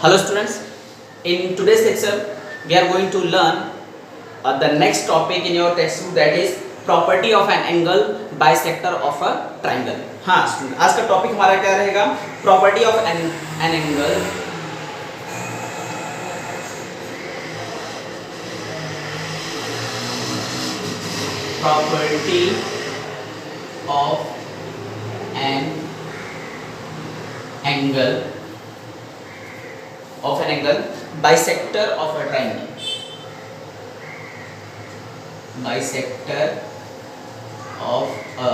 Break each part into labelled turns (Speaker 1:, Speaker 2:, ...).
Speaker 1: Hello students, in today's lecture we are going to learn the next topic in your textbook, that is property of an angle bisector of a triangle. हाँ student, आज का topic हमारा क्या रहेगा? Property of an angle property of an angle bisector of a triangle. Bisector of a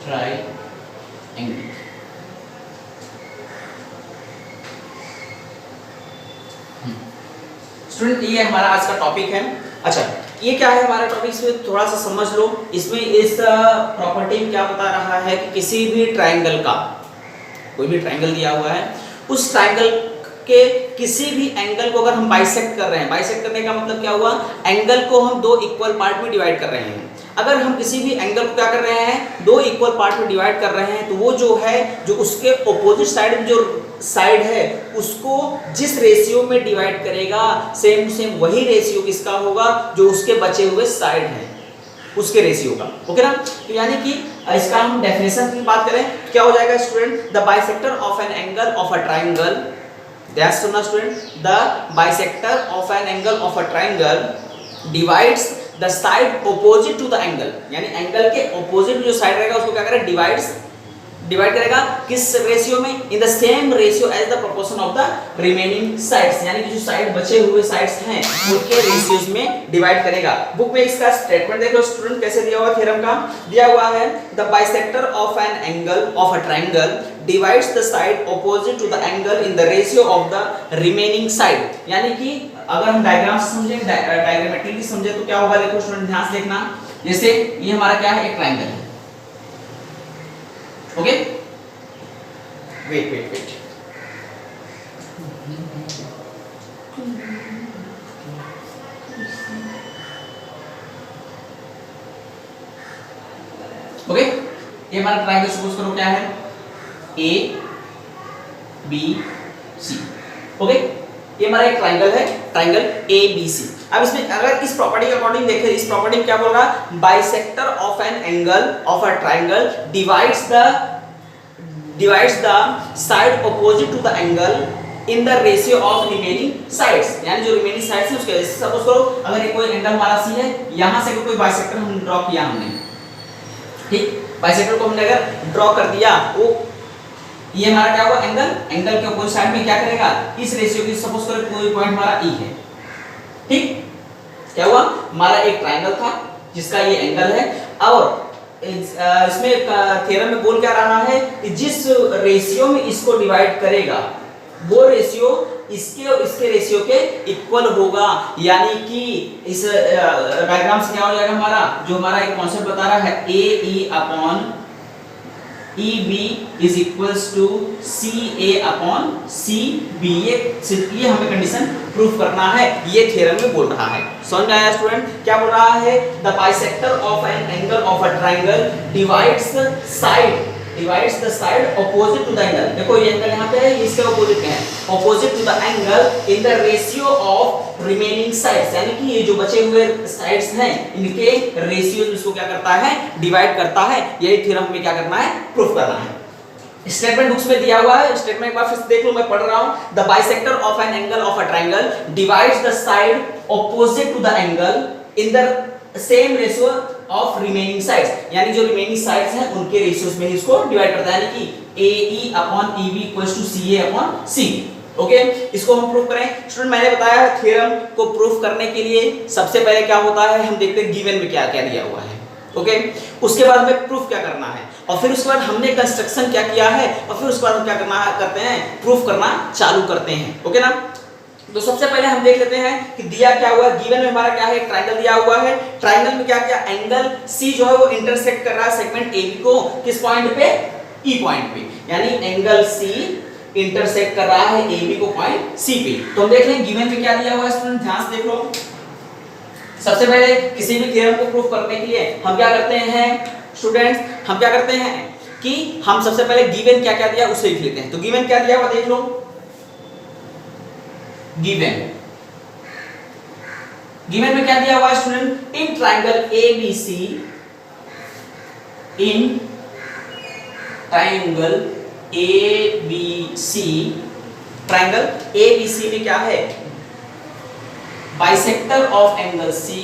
Speaker 1: triangle. Student, ये हमारा आज का टॉपिक है. अच्छा, ये क्या है हमारा टॉपिक, इसमें थोड़ा सा समझ लो. इसमें इस प्रॉपर्टी में क्या बता रहा है कि किसी भी ट्रायंगल का, कोई भी ट्रायंगल दिया हुआ है, उस ट्रायंगल के किसी भी एंगल को अगर हम बाइसेक्ट कर रहे हैं, बाइसेक्ट करने का मतलब क्या हुआ, एंगल को हम दो इक्वल पार्ट में डिवाइड कर रहे हैं. अगर हम किसी भी एंगल को क्या कर रहे हैं, दो इक्वल पार्ट में डिवाइड कर रहे हैं, तो वो जो है, जो उसके ऑपोजिट साइड में जो साइड है, उसको जिस रेशियो में डिवाइड करेगा, सेम टू सेम वही रेशियो किसका होगा, जो उसके बचे हुए साइड है उसके रेशियो का. ओके ना. तो यानी कि इसका हम डेफिनेशन की बात करें, क्या हो जाएगा student, the bisector of an angle of a triangle, that's सुनना student, the bisector of an angle of a triangle divides the side opposite to the angle. यानी एंगल के ऑपोजिट जो साइड रहेगा उसको क्या करेगा, डिवाइड करेगा किस रेशियो में, in the same ratio as the proportion of the remaining sides. यानी कि जो साइड बचे हुए साइड्स हैं उनके रेशियोज में डिवाइड करेगा. बुक में इसका स्टेटमेंट देख लो स्टूडेंट, कैसे दिया हुआ, थ्योरम का दिया हुआ है, the bisector of an angle of a triangle divides the side opposite to the angle in the ratio of the remaining side. यानी कि अगर हम डायग्राम समझें, डायग्रामेटिकली समझे तो क्या होगा, देखो स्टूडेंट ध्यान से देखना. जैसे ये हमारा क्या है, एक ट्रायंगल है. Okay, wait. ओके, ये हमारा ट्रायंगल सपोज करो क्या है, ए बी सी. ओके, ये हमारा एक ट्रायंगल है, ट्रायंगल ए बी सी. अब इसमें अगर इस प्रॉपर्टी के अकॉर्डिंग देखें, इस प्रॉपर्टी में क्या बोल रहा है, bisector of an angle of a triangle divides the side opposite to the angle in the ratio of remaining sides. यानी जो रिमेनिंग साइड्स हैं उसके, सपोज करो अगर ये कोई एंगल हमारा सी है, यहां से कोई बाइसेक्टर हम ड्रॉ किया हमने, ठीक, बाइसेक्टर को हमने अगर ड्रॉ कर दिया, वो ये हमारा क्या हुआ, एंगल के अपोजिट साइड में क्या करेगा, इस रेशियो की, सपोज करो कोई पॉइंट हमारा ई है, ठीक, क्या हुआ, हमारा एक ट्रायंगल था जिसका ये एंगल है, और इसमें थ्योरम में बोल क्या रहा है कि जिस रेशियो में इसको डिवाइड करेगा वो रेशियो इसके रेशियो के इक्वल होगा. यानी कि इस डायग्राम से क्या हो जाएगा, हमारा जो हमारा एक कॉन्सेप्ट बता रहा है, A E upon E B is equals to C A upon C B. ये हमें कंडीशन प्रूफ करना है, ये थ्योरम में बोल रहा है. समझ में आया स्टूडेंट, क्या बोल रहा है, the bisector of an angle of a triangle divides the side opposite to the angle. देखो ये एंगल यहाँ पे है, इसके ऑपोजिट में है, opposite to the angle in the ratio of remaining sides. यानी कि ये जो बचे हुए साइड्स हैं इनके रेशियो इसको क्या करता है, डिवाइड करता है. यही थ्योरम में क्या करना है, प्रूफ करना है. स्टेटमेंट बुक्स में दिया हुआ है, स्टेटमेंट एक बार फिर से देख लो, मैं पढ़ रहा हूं, the bisector of an angle of a triangle divides the side opposite to the angle in the same ratio of remaining sides. यानी जो रिमेनिंग साइड्स हैं उनके रेशियोज में इसको डिवाइड करता है. यानी कि A E upon E B equals to C A upon C. Okay, इसको हम प्रूफ करें. स्टूडेंट, मैंने बताया है थ्योरम को प्रूफ करने के लिए सबसे पहले क्या होता है, हम देखते हैं गिवन में क्या क्या दिया हुआ है. ओके, उसके बाद हमें प्रूफ क्या करना है, और फिर उसके बाद हमने कंस्ट्रक्शन क्या किया है, और फिर उसके बाद हम क्या करते हैं, प्रूफ करना चालू करते हैं. ओके ना. तो सबसे पहले हम देख लेते हैं कि दिया क्या हुआ, गिवन में हमारा क्या है, एक ट्रायंगल दिया हुआ है. ट्रायंगल में क्या किया, एंगल सी जो है वो इंटरसेक्ट कर रहा है सेगमेंट ए बी को किस पॉइंट पे, ई पॉइंट पे. यानी एंगल सी इंटरसेक्ट कर रहा है ए बी को पॉइंट सी पे. तो हम देख लें गिवन में क्या दिया हुआ है स्टूडेंट, ध्यान से देख लो. सबसे पहले किसी भी थ्योरम को प्रूफ करने के लिए हम क्या करते हैं स्टूडेंट्स, हम क्या करते हैं कि हम सबसे पहले गिवन क्या क्या दिया उसे लिख लेते हैं. तो गिवन क्या दिया हुआ देख लो, गिवन गिवन में क्या दिया हुआ है student? In triangle ABC, in triangle ABC, triangle ABC में क्या है? Bisector of angle C,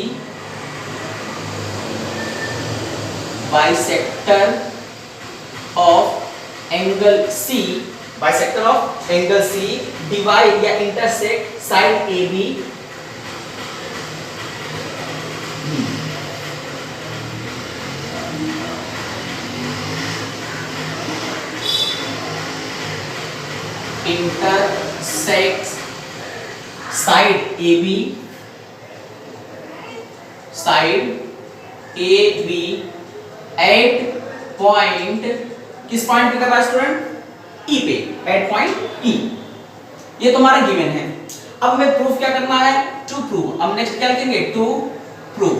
Speaker 1: bisector of angle C, bisector of angle C divide या intersect side A B, intersect side A B, side A B at point, किस point पे कर रहा है student? ई पे, एट पॉइंट ई। ये तुम्हारा गिवन है। अब हमें प्रूफ क्या करना है? To prove. अब नेक्स्ट क्या लिखेंगे? To prove.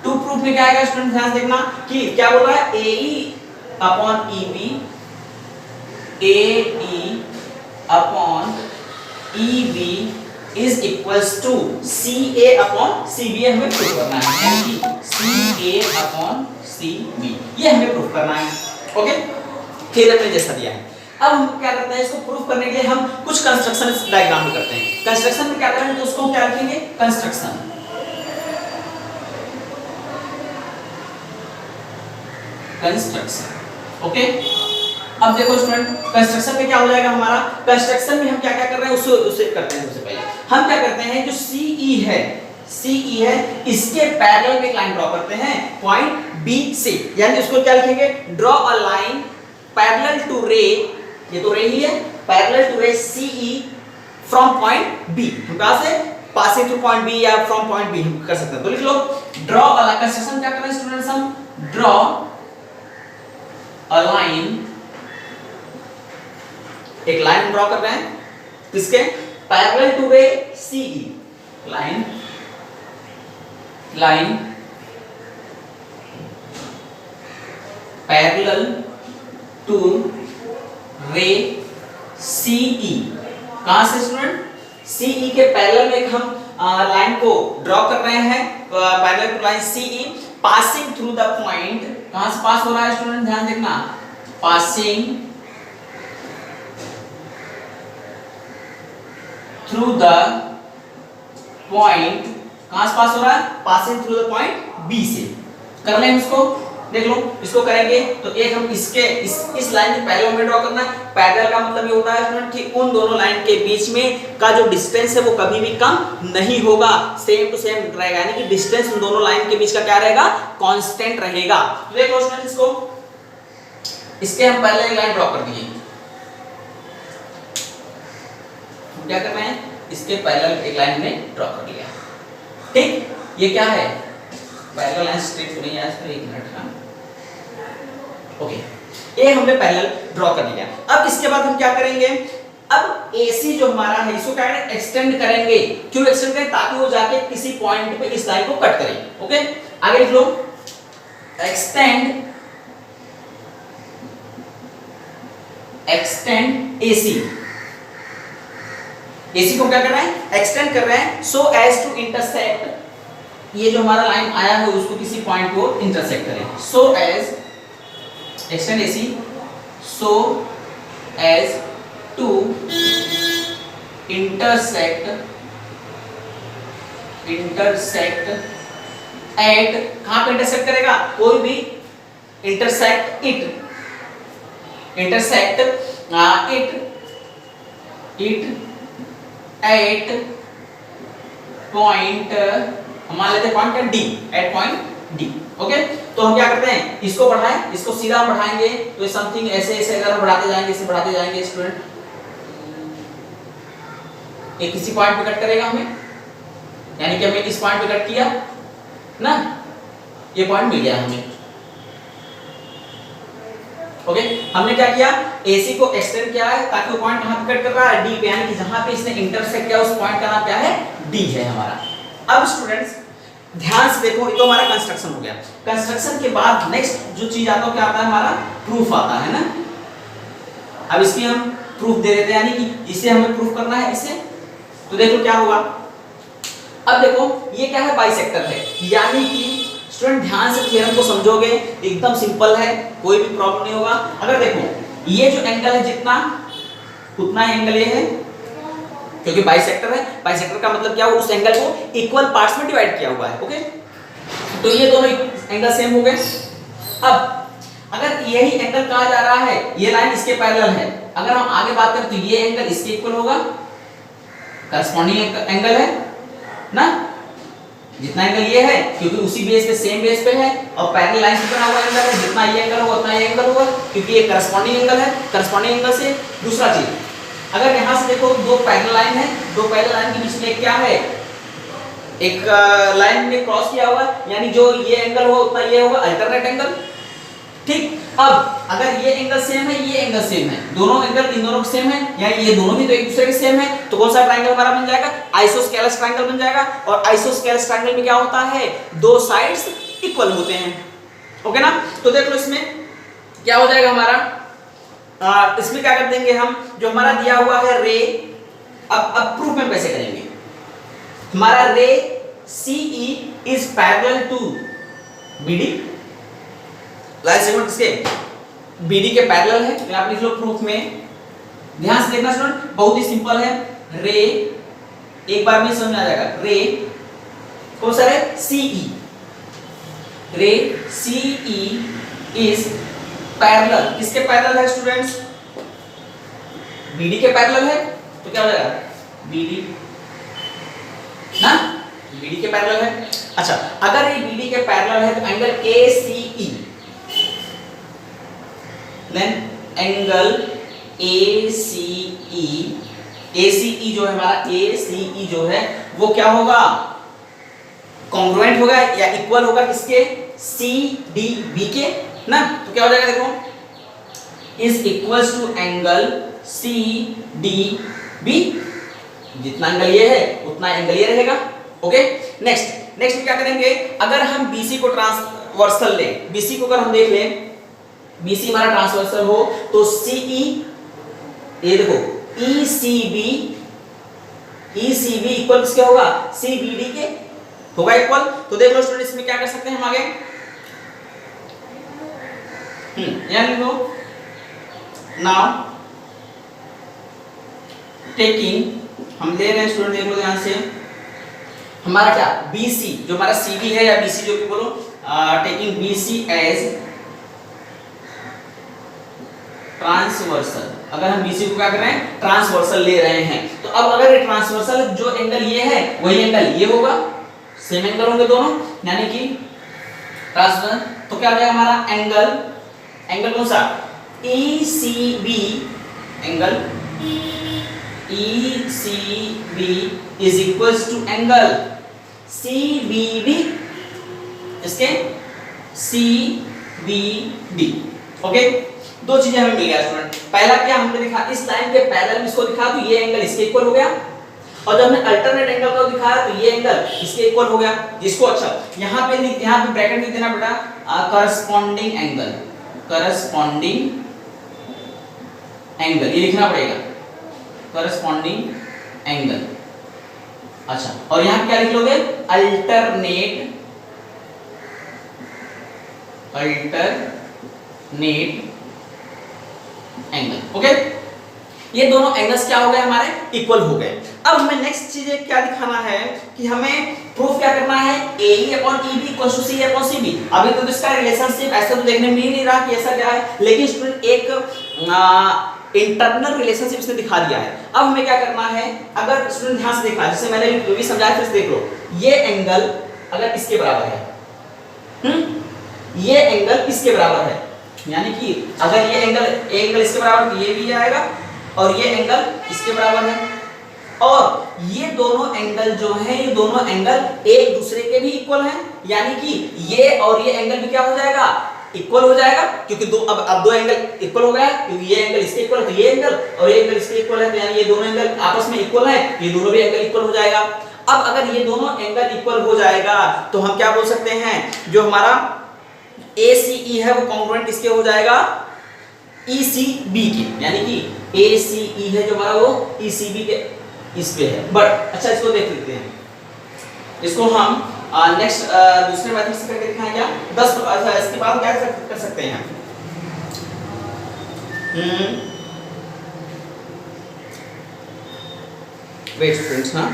Speaker 1: टू प्रूफ में क्या आएगा स्टूडेंट? ध्यान देखना कि क्या बोल रहा है? A E upon E B, A E upon E B is equals to C A upon C B. हमें प्रूफ करना है, यानी कि सी ए अपॉन सी बी, ये हमें प्रूफ करना है। ओके, थ्योरम में जैसा दिया है। अब हम क्या करते हैं? इसको प्रूफ करने के लिए हम कुछ कंस्ट्रक्शन डायग्राम में करते हैं। कंस्ट्रक्शन में क्या करेंगे? तो उसको क्या रखेंगे? कंस्ट्रक्शन। Construction, okay. अब देखो स्टूडेंट, कंस्ट्रक्शन में क्या हो जाएगा हमारा? कंस्ट्रक्शन में हम क्या क्या कर रहे हैं उसे करते हैं। सबसे पहले हम क्या करते हैं? जो सीई है, सीई है, इसके पैरेलल में एक लाइन ड्रॉ करते हैं पॉइंट बी से, यानी उसको क्या लिखेंगे? Draw a line parallel to ray, ये तो रे ही है, parallel to ray CE from point B. हम कहां से? पासिंग थ्रू पॉइंट बी या फ्रॉम पॉइंट बी हम कर सकते हैं। तो लिख लो ड्रॉ अ लाइन। कंस्ट्रक्शन क्या कर रहे हैं स्टूडेंट्स? हम ड्रॉ अ लाइन, एक लाइन ड्रॉ कर रहे हैं किसके? Parallel to ray CE, line line parallel to ray CE. कहां से स्टूडेंट? सीई के पैरेलल में हम लाइन को ड्रॉ कर रहे हैं, parallel to line CE, passing through the point. कहां से पास हो रहा है स्टूडेंट? ध्यान देखना, पासिंग थ्रू द पॉइंट। कहां से पास हो रहा है? Passing through the point B से। कर लें इसको, देख लो इसको करेंगे तो एक हम इसके इस लाइन के पैरेलल में ड्रॉ करना है। पैरेलल का मतलब ये होता है स्टूडेंट कि उन दोनों लाइन के बीच में का जो डिस्टेंस है वो कभी भी कम नहीं होगा, सेम टू सेम रहेगा, यानी कि डिस्टेंस उन दोनों लाइन के बीच का क्या रहेगा? कांस्टेंट रहेगा। तो देख लो स्टूडेंट, इसको इसके हम पैरेलल लाइन ड्रॉ कर दिए। क्या कर रहे हैं? इसके पैरेलल एक लाइन में ड्रॉ कर लिया, ठीक। ये क्या है? पैरेलल लाइन स्ट्रेट हो रही है, इसमें एक मिनट का, ओके। ये हमने पैरेलल ड्रॉ कर लिया। अब इसके बाद हम क्या करेंगे? अब AC जो हमारा है इसको क्या करेंगे? एक्सटेंड करेंगे। क्यों एक्सटेंड करें? ताकि वो जाके किसी पॉइंट पे इस लाइन को कट करे, ओके। आगे लिख लो, एक्सटेंड AC। AC को क्या कर रहे हैं? एक्सटेंड कर रहे हैं सो एज टू इंटरसेक्ट, ये जो हमारा लाइन आया है उसको किसी पॉइंट को इंटरसेक्ट करें। So as, extend AC so as to intersect at, कहां पे इंटरसेक्ट करेगा? कोई भी इंटरसेक्ट इट एट पॉइंट, हम मान लेते हैं point D, at point D, okay. तो हम क्या करते हैं? इसको बढ़ाएं, इसको सीधा बढ़ाएंगे तो ये समथिंग ऐसे ऐसे अगर हम बढ़ाते जाएंगे, इसे बढ़ाते जाएंगे स्टूडेंट, ये किसी पॉइंट पे कट करेगा हमें, यानी कि हमने इस पॉइंट पे कट किया ना, ये पॉइंट मिल गया हमें, ओके। हमने क्या किया? AC को एक्सटेंड किया है ताकि वो पॉइंट कहां पे कट कर रहा है? D पे, यानी कि जहां पे इसने इंटरसेक्ट किया उस पॉइंट का नाम क्या है? D है हमारा। अब स्टूडेंट्स ध्यान से देखो, ये तो हमारा कंस्ट्रक्शन हो गया। कंस्ट्रक्शन के बाद नेक्स्ट जो चीज आता है क्या आता है? हमारा प्रूफ आता है ना। अब इसकी हम प्रूफ दे देते हैं, यानी कि इसे हमें प्रूफ करना है इसे। तो देखो क्या होगा, अब देखो ये क्या है, बाइसेक्टर है, यानी कि स्टूडेंट ध्यान से थ्योरम को समझोगे, एकदम सिंपल है, कोई भी प्रॉब्लम नहीं होगा। अगर देखो ये जो एंगल है जितना उतना एंगल ये है, क्योंकि बाइसेक्टर है, बाइसेक्टर का मतलब क्या हुआ, उस एंगल को इक्वल पार्ट्स में डिवाइड किया हुआ है। ओके, तो ये दोनों एंगल सेम हो गए। अब अगर यही एंगल कहा जा रहा है, ये लाइन इसके पैरेलल है, अगर हम आगे बात करें तो ये एंगल इसके इक्वल होगा, करस्पॉन्डिंग एंगल है ना, जितना एंगल ये है, क्योंकि उसी बेस पे सेम बेस पे है और पैरेलल लाइन से बना हुआ एंगल है, जितना ये एंगल होगा उतना ये एंगल होगा, क्योंकि ये करस्पॉन्डिंग एंगल है। करस्पॉन्डिंग एंगल से दूसरा चीज, अगर यहां से देखो दो पैरेलल लाइन है, दो पैरेलल लाइन के बीच में क्या है, एक लाइन में क्रॉस किया हुआ, यानी जो ये एंगल होगा उतना ये होगा, अल्टरनेट एंगल। ठीक, अब अगर ये एंगल सेम है, ये एंगल सेम है, दोनों एंगल इन दोनों के सेम है, या ये दोनों भी तो एक दूसरे के सेम है, तो कौन सा ट्रायंगल हमारा बन जाएगा, आइसोस्केलेस ट्रायंगल बन जाएगा। और आइसोस्केलेस ट्रायंगल में क्या होता है, दो साइड्स इक्वल होते हैं। ओके ना, तो देख लो इसमें क्या हो जाएगा हमारा, इसमें क्या कर देंगे हम, जो हमारा दिया हुआ है रे, अब प्रूफ में कैसे करेंगे, हमारा ray CE is parallel to BD, line segment इसके BD के पैरेलल है, तो आप लिख लो प्रूफ में। ध्यान से देखना स्टूडेंट, बहुत ही सिंपल है, रे एक बार में समझ आ जाएगा, रे कौन सा है, CE, रे CE इज पैरेलल, किसके पैरेलल है स्टूडेंट्स, BD के पैरेलल है, तो क्या हो जाएगा, BD ना, BD के पैरेलल है। अच्छा, अगर ये BD के पैरेलल है तो angle ACE, then angle ACE, ACE जो है हमारा, ACE जो है वो क्या होगा, कॉन्ग्रुएंट होगा या इक्वल होगा किसके, CDB के ना, तो क्या हो जाएगा देखो, is equals to angle CDB, जितना एंगल ये है उतना एंगल ये रहेगा। ओके, नेक्स्ट में क्या करेंगे, अगर हम BC को ट्रांसवर्सल लें, BC को अगर हम देख लें, BC हमारा ट्रांसवर्सल हो तो CE, ये देखो ECB इक्वल किसके होगा, CBD के होगा इक्वल। तो देख लो स्टूडेंट, इसमें क्या कर सकते हैं हम आगे, यानी लो नाउ टेकिंग, हम ले रहे हैं स्टूडेंट, देख लो ध्यान से, हमारा क्या BC जो हमारा CB है या BC जो भी बोलो, टेकिंग BC एज ट्रांसवर्सल, अगर हम BC को क्या कर रहे हैं, ट्रांसवर्सल ले रहे हैं, तो अब अगर ये ट्रांसवर्सल जो एंगल ये है वही एंगल ये होगा, सेम एंगल होंगे दोनों, यानी कि ट्रांसवर्सल, तो क्या हो जाएगा हमारा एंगल कौन सा, ECB, angle ECB is equals to angle CBD, इसके CBD। ओके, दो चीजें हमें मिल गया स्टूडेंट, पहला क्या हमने दिखा, इस लाइन के पैरेलल इसको दिखा तो ये एंगल इसके इक्वल हो गया, और जब हमने अल्टरनेट एंगल को दिखाया तो ये एंगल इसके इक्वल हो गया, जिसको अच्छा यहाँ पे ब्रैकेट लिख देना बेटा, करस्पॉन्डिंग एंगल ये लिखना पड़ेगा, करस्पॉन्डिंग एंगल। अच्छा, और यहाँ क्या लिख लोगे, अल्टरनेट एंगल। ओके, ये दोनों एंगल्स क्या हो गए हमारे, इक्वल हो गए। अब हमें नेक्स्ट चीज क्या दिखाना है कि हमें प्रूफ क्या करना है, AE upon EB equal to CE upon CB। अभी तो इसका रिलेशनशिप ऐसा तो देखने में मिल नहीं रहा कि ऐसा क्या है, लेकिन स्टूडेंट एक इंटरनल रिलेशनशिप इसने दिखा दिया है। अब हमें क्या करना है, अगर स्टूडेंट ध्यान से देखा, जैसे मैंने भी समझाया, फिर देख लो, ये एंगल अगर इसके बराबर है, ये एंगल इसके बराबर है, यानी कि अगर ये एंगल इसके बराबर तो ये भी आएगा, और ये एंगल इसके बराबर है, और ये दोनों एंगल जो है, ये दोनों एंगल एक दूसरे के भी इक्वल हैं, यानी कि ये और ये एंगल भी क्या हो जाएगा, इक्वल हो जाएगा, क्योंकि अब दो एंगल इक्वल हो गया, क्योंकि ये एंगल इसके इक्वल है तो ये एंगल, और ये एंगल इसके इक्वल है, तो यानी ये दोनों एंगल आपस में इक्वल है, ये दोनों भी एंगल इक्वल हो जाएगा। अब अगर ये दोनों एंगल इक्वल हो जाएगा तो हम क्या बोल सकते हैं, जो हमारा ACE है वो कॉन्ग्रुएंट किसके हो जाएगा, ECB के, यानी कि ACE है जो हमारा वो ECB के इस पे है। बट अच्छा इसको देख लेते हैं, इसको हम नेक्स्ट दूसरे मेथड से करके दिखाएं क्या? 10 अच्छा इसके बाद क्या कर सकते हैं? वेट स्टूडेंट्स, हाँ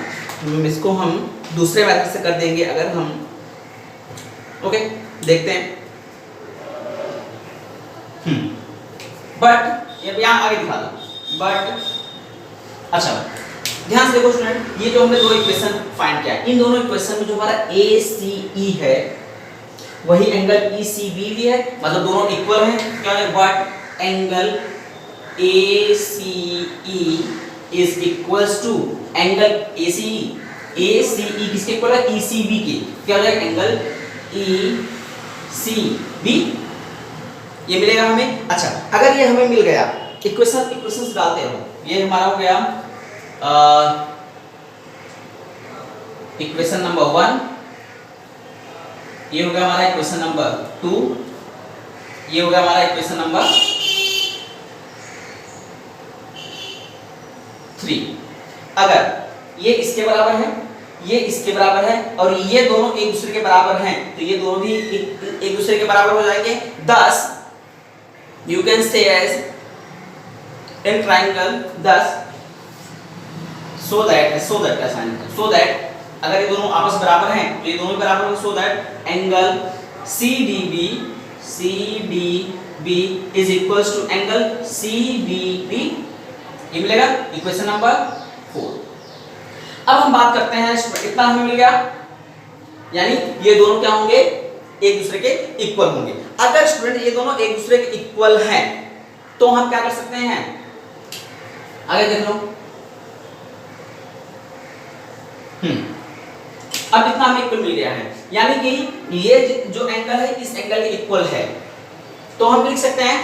Speaker 1: इसको हम दूसरे मेथड से कर देंगे अगर हम, ओके देखते हैं। बट ये यहाँ आगे दिखा दो। बट अच्छा ध्यान से देखो स्टूडेंट, ये जो हमने दो इक्वेशन फाइंड किया, इन दोनों इक्वेशन में जो हमारा ACE है वही एंगल ECB भी है, मतलब दोनों इक्वल हैं। क्या है? But angle ACE is equals to angle ACE किसके इक्वल है? ECB के। क्या हो जाएगा? एंगल ECB ये मिलेगा हमें। अच्छा अगर ये हमें मिल गया, इक्वेशंस डालते रहो, ये हमारा हो गया इक्वेशन नंबर 1, ये हो गया हमारा इक्वेशन नंबर 2, ये हो गया हमारा इक्वेशन नंबर 3। अगर ये इसके बराबर है, ये इसके बराबर है और ये दोनों एक दूसरे के बराबर हैं, तो ये दोनों भी एक दूसरे के बराबर हो जाएंगे। thus you can say as in triangle thus so that का साइन है, so that अगर ये दोनों आपस बराबर हैं तो ये दोनों बराबर हैं, so that angle CDB is equals to angle CBB, ये मिलेगा इक्वेशन नंबर 4। अब हम बात करते हैं, इतना हमें मिल गया, यानी ये दोनों क्या होंगे? एक दूसरे के इक्वल होंगे। अगर स्टूडेंट ये दोनों एक दूसरे के इक्वल हैं तो हम क्या कर सकते हैं? आगे देख लो। अब इतना हमें इक्वल मिल गया है, यानी कि ये जो एंगल है इस एंगल के इक्वल है, तो हम लिख सकते हैं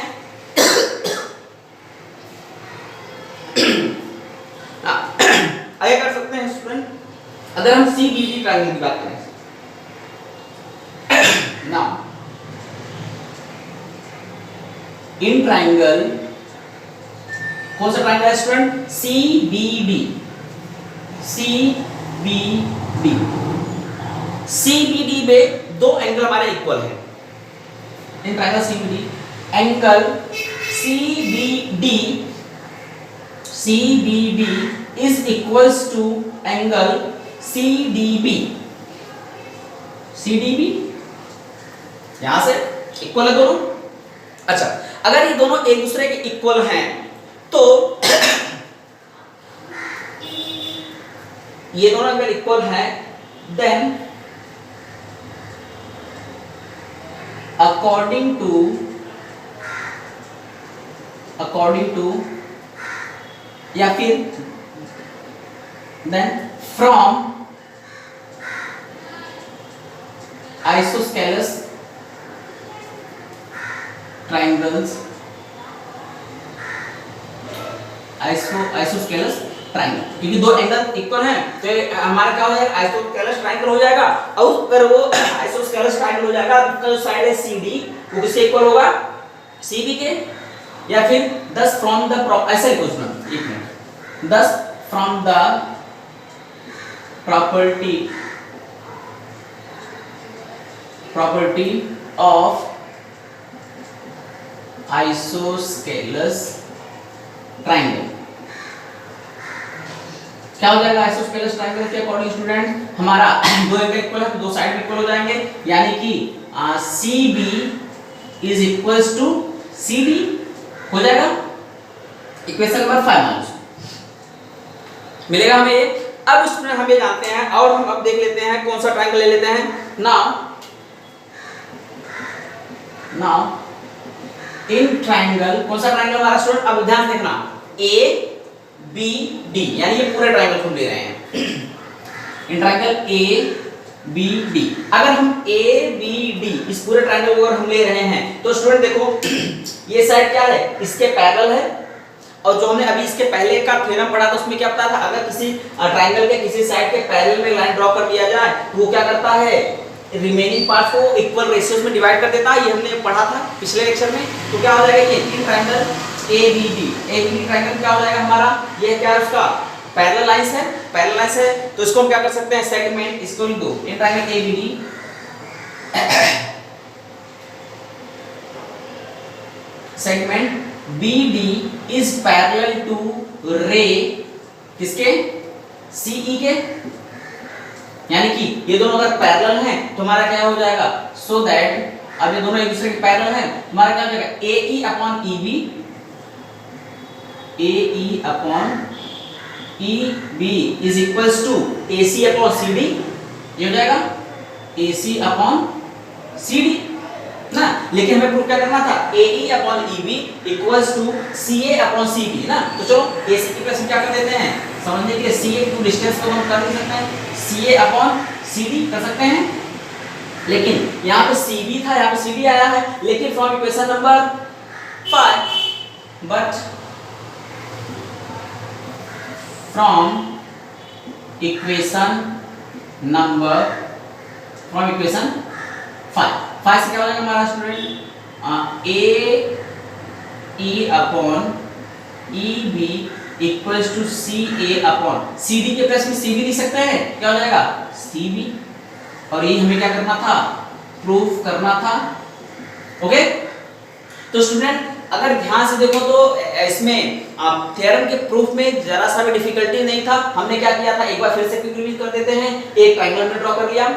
Speaker 1: आगे कर सकते हैं स्टूडेंट, अगर हम CBD ट्रायंगल की बात करें ना, इन ट्रायंगल कौन सा ट्रायंगल है स्टूडेंट? CBD में दो एंगल हमारे इक्वल है। In triangle CBD, angle CBD is equals to angle CDB यहां से इक्वल है दोनों। अच्छा अगर ये दोनों एक दूसरे के इक्वल हैं तो ये दोनों अगर इक्वल हैं देन अकॉर्डिंग टू या फिर then from isosceles triangles, isosceles triangle, क्योंकि दो एंगल इक्वल हैं तो हमारा क्या हो जाएगा? आइसोस्केलस ट्रायंगल हो जाएगा। और अगर वो आइसोस्केलस ट्रायंगल हो जाएगा तो जो साइड है CD वो किससे इक्वल होगा? CB के। या फिर 10 फ्रॉम द ऐसे लिखो सुनो, एक minute, 10 from the property of isosceles triangle. क्या हो जाएगा? आइसोस्केलस ट्रायंगल के अकॉर्डिंग स्टूडेंट हमारा दो एंगल इक्वल है तो दो साइड इक्वल हो जाएंगे, यानी कि CB is equals to CD हो जाएगा। इक्वेशन नंबर 5 मिलेगा हमें ये। अब स्टूडेंट हम ये जानते हैं और हम अब देख लेते हैं कौन सा ट्रायंगल ले लेते हैं। नाउ इन ट्रायंगल, कौन सा ट्रायंगल हमारा स्टूडेंट? अब ध्यान देखना, ABD, यानी ये पूरे ट्रायंगल को ले रहे हैं। इन ट्रायंगल ABD, अगर हम ABD इस पूरे ट्रायंगल को अगर हम ले रहे हैं तो स्टूडेंट देखो ये साइड क्या है? इसके पैरेलल है। और जो हमने अभी इसके पहले का थ्योरम पढ़ा था उसमें क्या पता था? अगर किसी ट्रायंगल के किसी साइड के पैरेलल में लाइन ड्रॉ कर दिया जाए तो वो क्या करता है? रिमेनिंग पार्ट को इक्वल रेशियोज में डिवाइड कर देता है। ये हमने पढ़ा था पिछले लेक्चर में। तो क्या हो जाएगा? ये तीन ट्रायंगल ABD ट्रायंगल क्या हो जाएगा हमारा, ये क्या है उसका पैरेलल लाइंस है, पैरेलल लाइंस है, तो इसको हम क्या कर सकते हैं, सेगमेंट इसको लिख दो in triangle ABD segment BD is parallel to ray किसके, CE के, यानी कि ये दोनों अगर पैरेलल हैं तो हमारा क्या हो जाएगा, सो दैट अब ये दोनों एक दूसरे के पैरेलल हैं, हमारा क्या हो जाएगा AE upon EB, AE upon EB is equals to AC upon CD, ये हो जाएगा AC अपॉन CD ना, लेकिन हमें प्रूव क्या करना था, AE upon EB equals to CA upon CD ना, तो चलो AC की प्लस हम क्या कर देते हैं, समझने के लिए CA टू डिस्टेंस को हम कर भी सकते हैं, CA अपॉन CD कर सकते हैं, लेकिन यहाँ पे CB था, यहाँ पे CD आया है, लेकिन from equation number 5 but from equation 5 से क्या हो जाएगा हमारा student, AE upon EB equals to CA upon CD के प्लस में CB लिख सकते हैं, क्या हो जाएगा CB, और ये हमें क्या करना था, प्रूफ करना था। ओके, तो स्टूडेंट अगर ध्यान से देखो तो इसमें थ्योरम के प्रूफ में जरा सा भी डिफिकल्टी नहीं था। हमने क्या किया था, एक बार फिर से रिवीज कर देते हैं, एक ट्रायंगल हमने ड्रॉ कर लिया,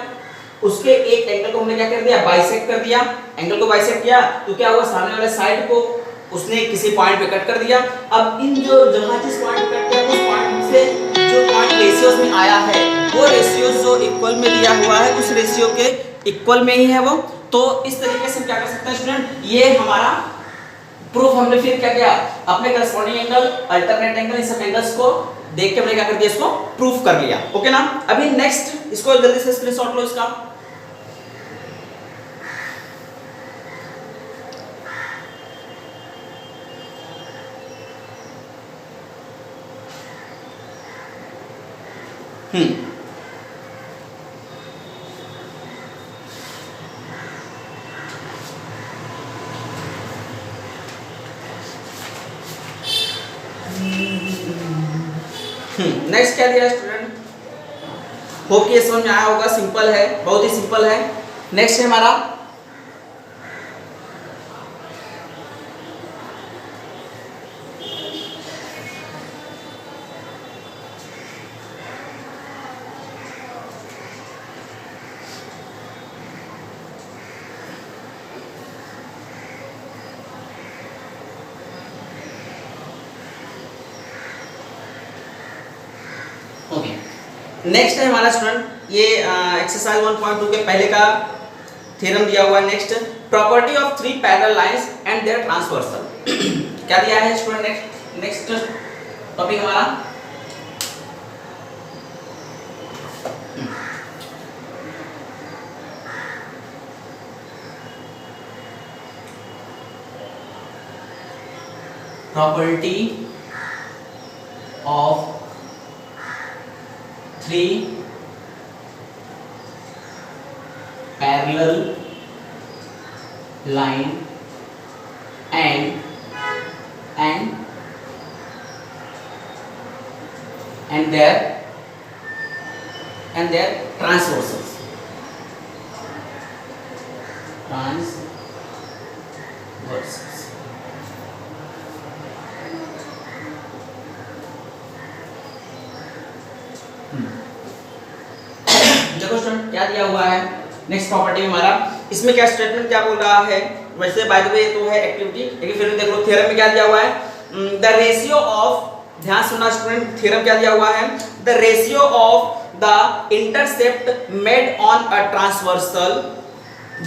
Speaker 1: उसके एक एंगल को हमने क्या कर दिया, बाइसेक्ट कर दिया, एंगल को बाइसेक्ट किया तो क्या हुआ, सामने वाले साइड को उसने किसी पॉइंट पे कट कर दिया। अब इन जो जहां जिस पॉइंट पे कट किया उस पॉइंट से जो पॉइंट रेशियोज में आया है वो रेशियोज जो इक्वल में दिया हुआ है उस रेशियो के इक्वल में ही है वो, तो इस तरीके से क्या कर सकते हैं स्टूडेंट, ये हमारा प्रूफ हमने फिर क्या किया, अपने करस्पॉन्डिंग एंगल, अल्टरनेट एंगल, इन सब एंगल्स को देख के हमने क्या कर दिया, इसको प्रूफ कर लिया। ओके ना, अभी नेक्स्ट इसको जल्दी से स्क्रीनशॉट लो इसका। नेक्स्ट क्या दिया स्टूडेंट, होप कि ये समझ में आया होगा, सिंपल है, बहुत ही सिंपल है। नेक्स्ट है हमारा नेक्स्ट है हमारा स्टूडेंट, ये एक्सरसाइज 1.2 के पहले का थ्योरम दिया हुआ है। Next property of three parallel lines and their transversal क्या दिया है स्टूडेंट, नेक्स्ट टॉपिक हमारा property of three parallel line and their transversals देखो स्टूडेंट क्या दिया हुआ है नेक्स्ट प्रॉपर्टी में हमारा, इसमें क्या स्टेटमेंट क्या बोल रहा है, वैसे बाय द वे तो है एक्टिविटी, लेकिन फिर देख लो थ्योरम में क्या दिया हुआ है, द रेशियो ऑफ, ध्यान सुनना स्टूडेंट, थ्योरम क्या दिया हुआ है, the ratio of the intercept made on a transversal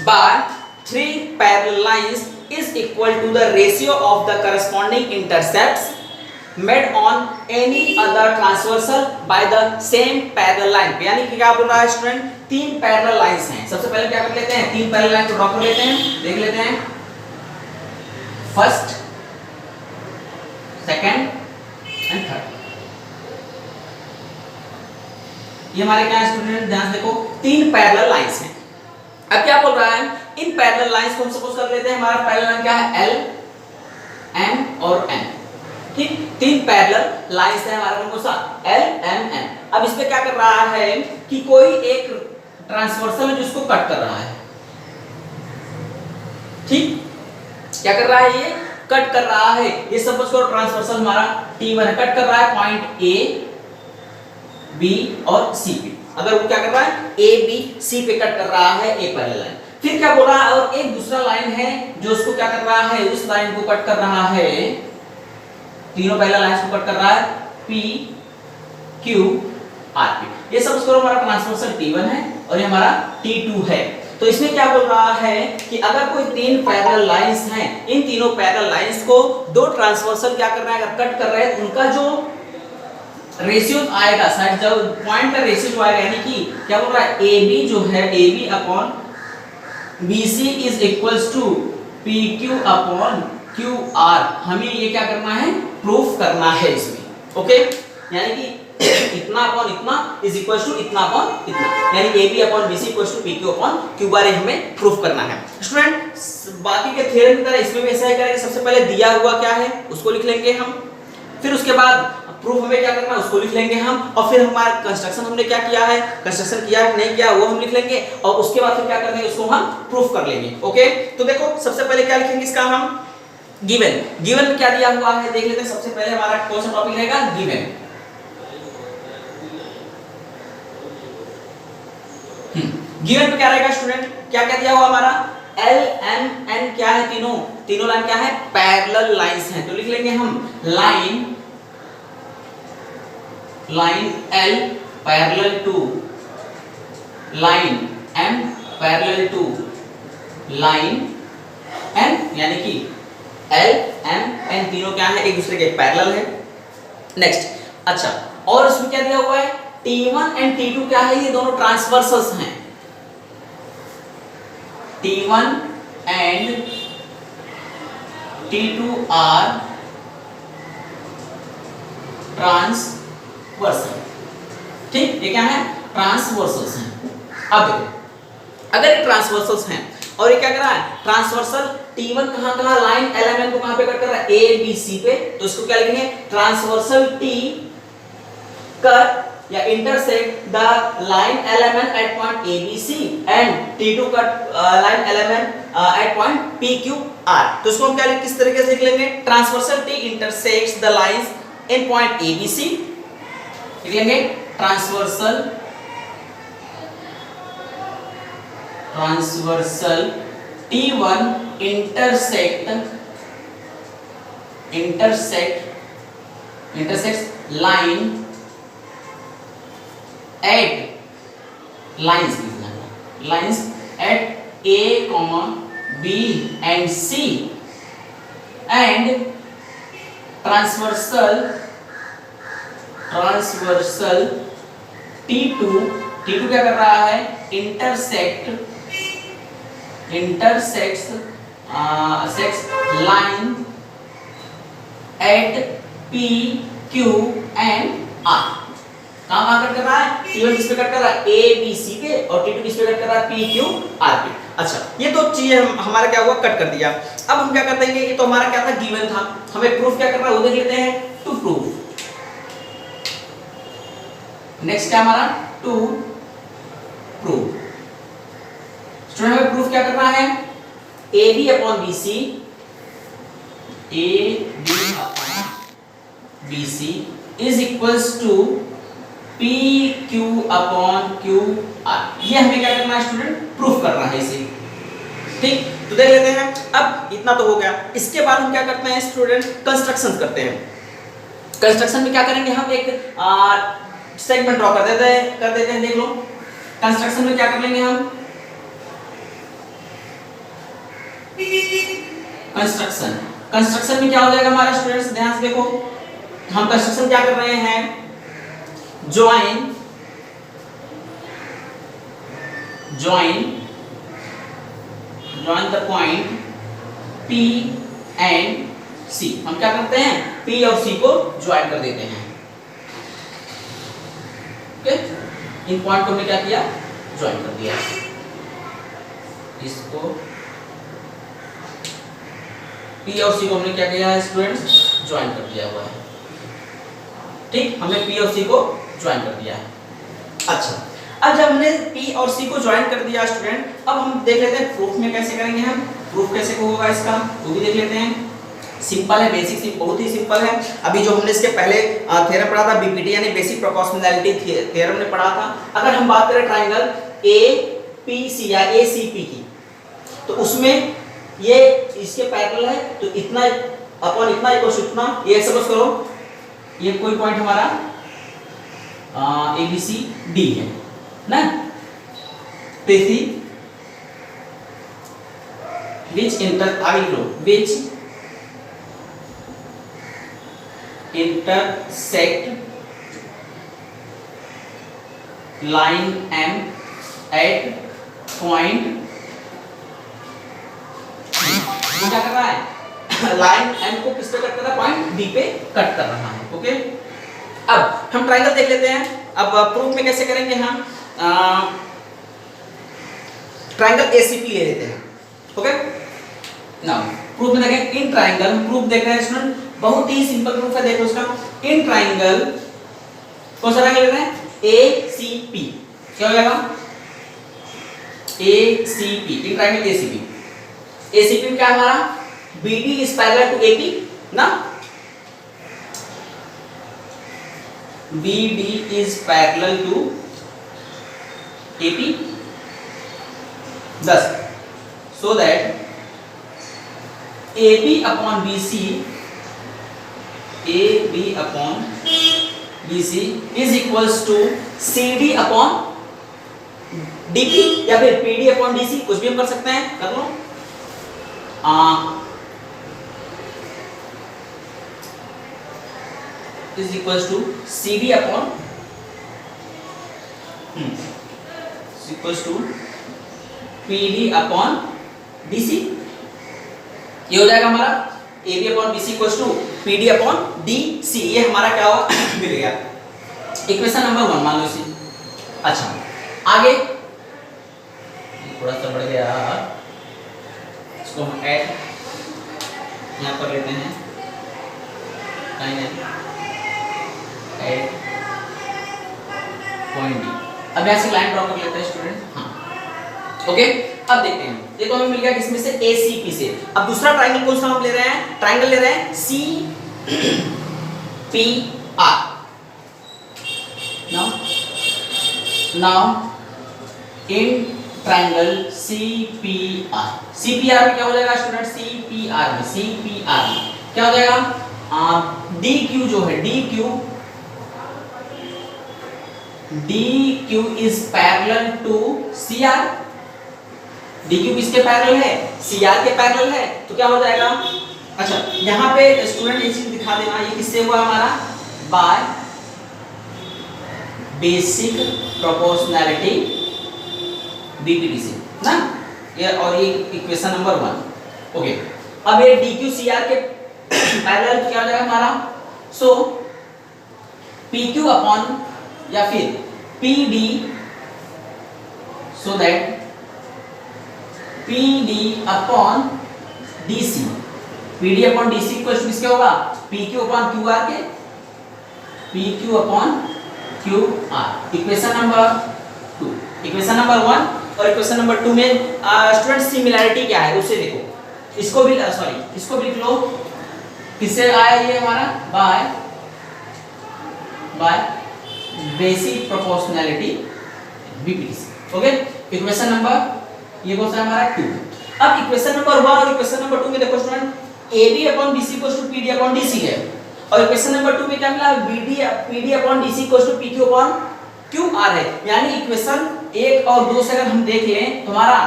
Speaker 1: by three parallel lines is equal to the ratio of the corresponding intercepts made on any other transversal by the same parallel line। यानी कि क्या बोल रहा है student, तीन parallel lines हैं, सबसे पहले क्या कर लेते हैं, तीन पैरेलल लाइन को ड्रॉ कर लेते हैं, देख लेते हैं, फर्स्ट, सेकंड एंड थर्ड। ये हमारे क्या है स्टूडेंट, ध्यान से देखो, तीन पैरेलल लाइंस हैं। अब क्या बोल रहा है, इन पैरेलल लाइंस को हम सपोज कर लेते हैं, हमारा पैरेलल लाइन क्या है, L M और N, ठीक, तीन पैरेलल लाइंस है हमारे कौन सा L M N। अब इसमें क्या कर रहा है कि कोई एक ट्रांसवर्सल है जिसको कट कर रहा है, ठीक, क्या कर रहा है, ये कट कर रहा है। ये सपोज करो ट्रांसवर्सल हमारा T1 है, कट कर रहा है पॉइंट A B और C पे। अगर वो क्या कर रहा है A B C पे कट कर रहा है एक पैरेलल लाइन। फिर क्या बोल रहा है, और एक दूसरा लाइन है जो उसको क्या कर रहा है, उस लाइन को कट कर रहा है, तीनों पैरेलल लाइंस को कट कर रहा है P Q R P। ये सपोज करो हमारा ट्रांसवर्सल T1 है और ये हमारा T2 है। तो इसमें क्या बोल रहा है कि अगर कोई तीन पैरेलल लाइंस हैं, इन तीनों पैरेलल लाइंस को दो ट्रांसवर्सल क्या कर रहा है, अगर कट कर रहे हैं, उनका जो रेशियो आएगा, साइड जो पॉइंट का रेशियो आएगा, यानी कि क्या बोल रहा है, AB जो है AB upon BC is equals to PQ upon QR। हमें ये क्या करना है, प्रूफ करना है इसमें, ओके, यानी कि इतना अपॉन इतना इज इक्वल्स टू इतना अपॉन इतना, यानी AB upon BC equals to PQ upon QR हमें प्रूफ करना है। स्टूडेंट बाकी के थ्योरम की तरह इसमें भी ऐसा ही करेंगे, सबसे पहले दिया हुआ क्या है उसको लिख लेंगे हम, फिर उसके बाद प्रूफ हमें क्या करना है उसको लिख लेंगे हम, और फिर हमारा कंस्ट्रक्शन हमने क्या किया है, कंस्ट्रक्शन किया है नहीं किया वो हम लिख लेंगे, और उसके बाद फिर क्या कर लेंगे, उसको हम प्रूफ कर लेंगे। ओके, तो देखो सबसे पहले क्या लिखेंगे इसका हम, गिवन। गिवन में क्या दिया हुआ है देख लेते हैं। सबसे पहले हमारा कौन सा टॉपिक रहेगा, गिवन। गिवन में क्या रहेगा स्टूडेंट, क्या क्या दिया हुआ हमारा, L M N क्या है, तीनों लाइन क्या है, पैरेलल लाइंस हैं। तो लिख लेंगे हम line L parallel to line M parallel to line N, यानी कि L M N तीनों क्या है, एक दूसरे के पैरेलल है। नेक्स्ट, अच्छा, और इसमें क्या दिया हुआ है, T1 एंड T2 क्या है, ये दोनों ट्रांसवर्सल्स हैं। T1 and T2 are transversal, ठीक, ये क्या है, ट्रांसवर्सल्स हैं। अब देखो अगर ये ट्रांसवर्सल्स हैं और ये क्या कर रहा है, ट्रांसवर्सल T1 कहां लाइन LMN को कहां पे कट कर रहा है, ABC पे, तो इसको क्या लिखेंगे, ट्रांसवर्सल T कट या intersect the line element at point ABC and T2 cut line element at point PQR। तो इसको हम क्या किस तरीके से लिख लेंगे, transversal T intersects the lines in point ABC, लिख लेंगे transversal T1 intersects line at lines at A, B and C and transversal T2 क्या कर रहा है, intersects line at P, Q and R। कहां कट कर रहा है, T1 किस पे कट कर रहा है, A B C पे, और T2 किस पे कट कर रहा है, P Q R पे। अच्छा, ये दो चीजें हमारा क्या हुआ, कट कर दिया। अब हम क्या करते हैं, ये तो हमारा क्या था, गिवन था, हमें प्रूफ क्या करना है वो देख लेते हैं, टू प्रूफ। नेक्स्ट क्या हमारा, टू प्रूफ। स्टूडेंट हमें प्रूफ क्या करना है, AB upon BC, AB upon BC is equals to PQ upon QR। ये हमें क्या करना है स्टूडेंट, प्रूफ करना है इसे, ठीक। तो देख लेते हैं, अब इतना तो हो गया। इसके बाद हम क्या करते हैं स्टूडेंट, कंस्ट्रक्शन करते हैं। कंस्ट्रक्शन में क्या करेंगे, हम एक सेगमेंट ड्रॉ कर देते हैं, देख लो। कंस्ट्रक्शन में क्या कर लेंगे हम, कंस्ट्रक्शन में क्या हो जाएगा हमारा स्टूडेंट्स, ध्यान से देखो, हम कंस्ट्रक्शन क्या कर रहे हैं, join the point P and C। हम क्या करते हैं, P और C को ज्वाइन कर देते हैं, ओके। इन पॉइंट को हमने क्या किया, ज्वाइन कर दिया, इसको P और C को हमने क्या किया है स्टूडेंट्स, ज्वाइन कर दिया हुआ है। ठीक, हमने P और C को ज्वाइन कर दिया है। अच्छा, अब जब हमने P और C को ज्वाइन कर दिया स्टूडेंट, अब हम देख लेते हैं प्रूफ में कैसे करेंगे हम। प्रूफ कैसे होगा इसका वो भी देख लेते हैं। सिंपल है, बेसिक, बहुत ही सिंपल है। अभी जो हमने इसके पहले थ्योरम पढ़ा था बीपीटी यानी बेसिक प्रोपोर्शनैलिटी थ्योरम ने पढ़ा था। अगर हम बात करें ट्रायंगल APC या ACP की, तो उसमें ये इसके पैरेलल है, तो इतना अपॉन इतना इक्वल टू इतना, ये सपोज करो ये कोई पॉइंट हमारा ABCD है ना, PC which intersect line M at point, वो क्या कर रहा है लाइन M को किस पे कट कर रहा है, पॉइंट B पे कट कर रहा है। ओके, अब हम ट्रायंगल देख लेते हैं। अब प्रूफ में कैसे करेंगे हम, ट्रायंगल ACP ले लेते हैं। ओके, नाउ प्रूफ में देखें, इन ट्रायंगल हम प्रूफ देख रहे हैं स्टूडेंट, बहुत ही सिंपल प्रूफ है, देखो उसका। इन ट्रायंगल कौन सा ट्रायंगल ले रहे हैं, ACP, क्या हो जाएगा ACP, इन ट्रायंगल ACP में क्या है हमारा, BD is parallel to AP ना, BD is parallel to AP, thus so that AB upon BC is equals to CD upon DP या फिर PD upon DC, कुछ भी हम कर सकते हैं, कर लो। is equals to CD upon is equals to PD upon DC, ये हो जाएगा हमारा AB upon BC equals to PD upon DC, ये हमारा क्या होगा मिल गया, इक्वेशन नंबर 1 मान लो इसे। अच्छा, आगे थोड़ा सा बढ़ गया, इसको हम ऐड यहाँ पर लेते हैं, पॉइंट डी। अब यहाँ से लाइन ड्रॉ कर लेते हैं स्टूडेंट। हाँ, ओके, अब देखते हैं, ये तो हमें मिल गया किसमें से, ACP से। अब दूसरा ट्रायंगल कौन सा हम ले रहे हैं, ट्रायंगल ले रहे हैं CPR। Now in triangle CPR में क्या हो जाएगा स्टूडेंट, CPR में क्या हो जाएगा, DQ जो है, DQ is parallel to CR, DQ किसके पैरेलल है, CR के पैरेलल है, तो क्या हो जाएगा। अच्छा, यहाँ पे स्टूडेंट ये चीज दिखा देना, ये किससे हुआ हमारा, बाय बेसिक प्रोपोर्शनैलिटी BPT से ना, ये और ये इक्वेशन नंबर 1। ओके, अब ये DQ CR के पैरेलल क्या हो जाएगा हमारा, सो PQ अपॉन या फिर PD, so that PD upon DC, PD upon DC question किसके होगा, PQ अपॉन QR के, PQ upon QR, equation number 2, equation number 1 और इक्वेशन नंबर 2 में स्टूडेंट सिमिलैरिटी क्या है उससे देखो, इसको भी इसको भी लिख लो, किससे आया ये हमारा, बाय बेसिक प्रोपोर्शनैलिटी BPT से। ओके, इक्वेशन नंबर ये कौन सा है हमारा 2। अब इक्वेशन नंबर 1 और इक्वेशन नंबर 2 में देखो student, AB upon BC equals to PD upon DC है, और इक्वेशन नंबर 2 में क्या मिला, PD upon DC equals to PQ upon QR है। यानी इक्वेशन 1 और 2 से अगर हम देख लें तो हमारा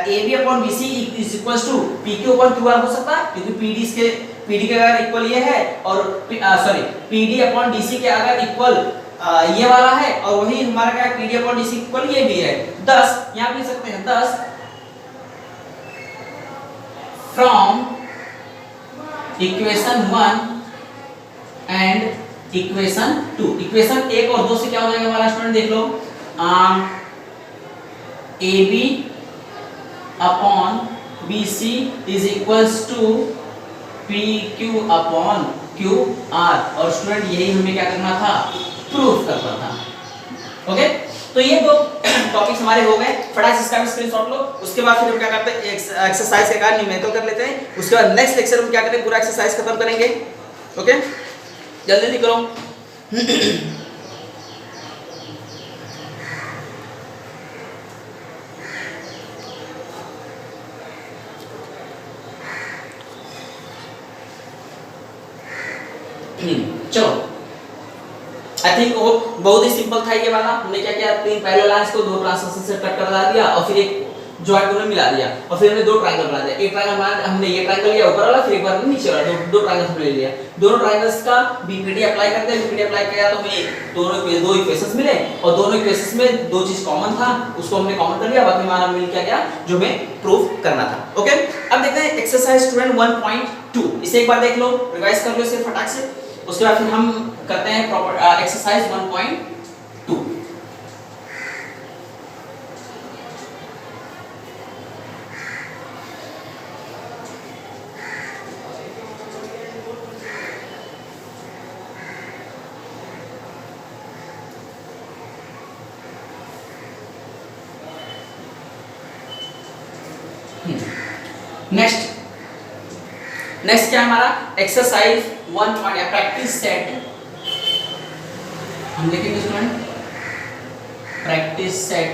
Speaker 1: AB upon BC is equals to PQ upon QR हो सकता है, क्योंकि PD के अगर इक्वल ये है और PD अपॉन DC के अगर इक्वल ये वाला है, और वही हमारा क्या है, PD अपॉन DC इक्वल ये भी है। 10 यहाँ लिख सकते हैं, 10 from equation 1 and equation 2, equation 1 और 2 से क्या हो जाएगा हमारा स्टूडेंट, देख लो, AB upon BC is equals to P Q upon Q R, और स्टूडेंट यही हमें क्या करना था, प्रूफ करना था। ओके, तो ये दो टॉपिक्स हमारे हो गए, फटाफट से इसका भी स्क्रीनशॉट लो। उसके बाद फिर हम क्या करते हैं, एक्सरसाइज के कार्य न्यूमेरिकल कर लेते हैं। उसके बाद नेक्स्ट लेक्चर में क्या करेंगे, पूरा एक्सरसाइज खत्म करेंगे। ओके, जल्दी जल्दी करो। चलो, आई थिंक वो बहुत ही सिंपल था ये वाला। हमने क्या किया, तीन पैरेलल लाइंस को दो ट्रांसवर्सल से कट कर दिया और फिर एक जॉइंट में मिला दिया, और फिर हमने दो ट्रायंगल बना दिया। एक ट्रायंगल हमने ये ट्रायंगल लिया ऊपर वाला, फिर एक बार नीचे वाला, दो ट्रायंगल हमने ले लिया। दोनों ट्रायंगल्स का बीपीडी अप्लाई करते हैं। बीपीडी अप्लाई किया तो हमें दो इक्वेशंस मिले, और दोनों इक्वेशंस में दो चीज कॉमन था, उसको हमने कॉमन कर लिया, बाकी हमारा मिल क्या गया जो हमें प्रूफ करना था। ओके, अब देखते हैं एक्सरसाइज स्टूडेंट 1.2। इसे एक बार देख लो, रिवाइज कर लो इसे फटाक से। उसके बाद फिर हम करते हैं प्रॉपर एक्सरसाइज 1.2। नेक्स्ट क्या हमारा एक्सरसाइज 1 या प्रैक्टिस सेट। हम देखेंगे स्टूडेंट प्रैक्टिस सेट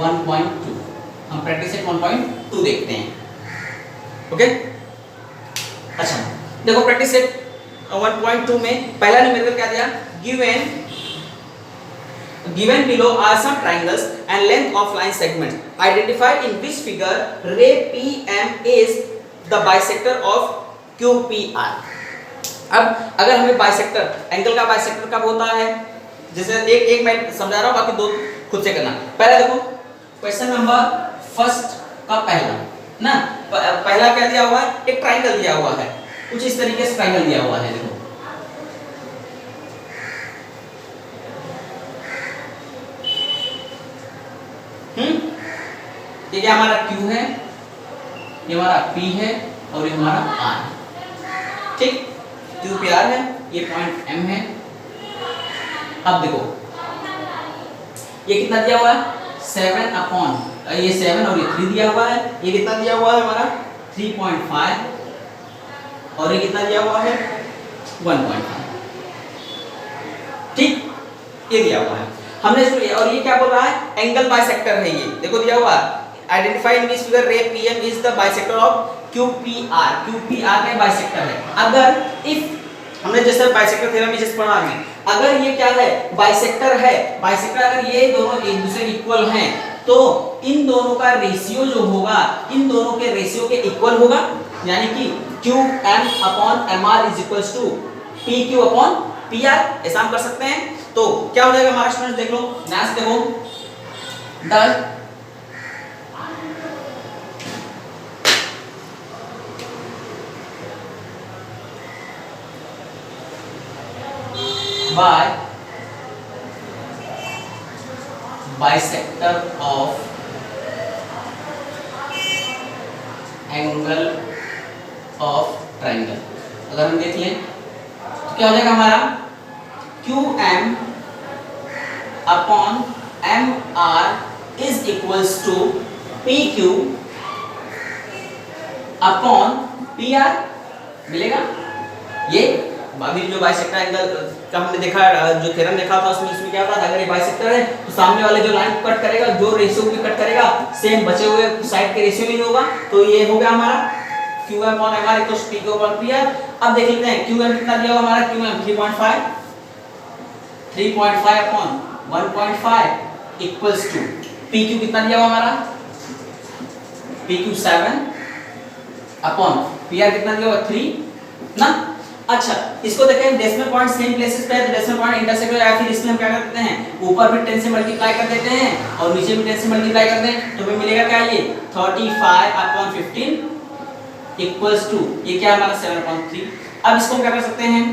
Speaker 1: 1.2। हम प्रैक्टिस सेट 1.2 देखते हैं। ओके, अच्छा देखो प्रैक्टिस सेट 1.2 में पहला न्यूमेरिकल क्या दिया, given below are some triangles and length of line segments. Identify in which figure ray PM is the bisector of QPR. अब अगर हमें बाइसेक्टर, एंगल का बाइसेक्टर कब होता है, जैसे एक मैं समझा रहा हूँ, बाकी दो खुद से करना। पहला देखो क्वेश्चन नंबर फर्स्ट का पहला ना, पहला क्या दिया हुआ है, एक ट्रायंगल दिया हुआ है, कुछ इस तरीके से ट्रायंगल दिया हुआ है। देखो ये क्या हमारा Q है, ये हमारा P है, और ये हमारा R है। ठीक, QPR है, ये पॉइंट M है। अब देखो ये कितना दिया हुआ है, 7 अपॉन, ये 7 और ये 3 दिया हुआ है। ये कितना दिया हुआ है हमारा 3.5, और ये कितना दिया हुआ है 1.5। ठीक, ये दिया हुआ है हमने। और ये क्या बोल रहा है, एंगल बाइसेक्टर है। ये देखो दिया हुआ, आइडेंटिफाई इन विच फिगर रे PM is the bisector of QPR। QPR में बाइसेक्टर है। अगर इफ हमने जैसे बाइसेक्टर थ्योरम में जैसे पढ़ा है, अगर ये क्या है, बाइसेक्टर है, बाइसेक्टर अगर ये दोनों एक दूसरे के इक्वल हैं, तो इन दोनों का रेशियो जो होगा, इन दोनों के रेशियो के इक्वल होगा, यानी कि QM upon MR is equals to PQ upon PR। ऐसा हम कर सकते हैं। तो क्या हो जाएगा हमारा स्टूडेंट, देख लो ध्यान से देखो, the by bisector of angle of triangle। अगर हम देख लें तो क्या हो जाएगा हमारा QM upon MR is equals to PQ upon PR मिलेगा। ये अभी जो बाइसेक्टर एंगल का हमने देखा, जो थ्योरम देखा था उसमें क्या था, अगर ये बाइसेक्टर है तो सामने वाले जो लाइन कट करेगा, जो रेशियो भी कट करेगा, सेम बचे हुए साइड के रेशियो में होगा। तो ये हो गया हमारा QM upon MR equals to PQ upon PR। अब देख लेते हैं QM कितना दिया हुआ हमारा, QM 3.5 upon 1.5 equals to PQ कितना दिया हुआ हमारा, PQ 7 अपॉन PR कितना दिया हुआ 3 ना। अच्छा, इसको देखें डेसिमल पॉइंट सेम प्लेसेस पे है, तो डेसिमल पॉइंट इंटरसेक्ट हो जाएगा। फिर इसमें हम क्या कर देते हैं, ऊपर भी 10 से मल्टीप्लाई कर देते हैं और नीचे भी 10 से मल्टीप्लाई कर दें, तो हमें मिलेगा क्या, ये 35 अपॉन 15 इक्वल्स टू ये क्या हमारा 7/3। अब इसको हम क्या कर सकते हैं,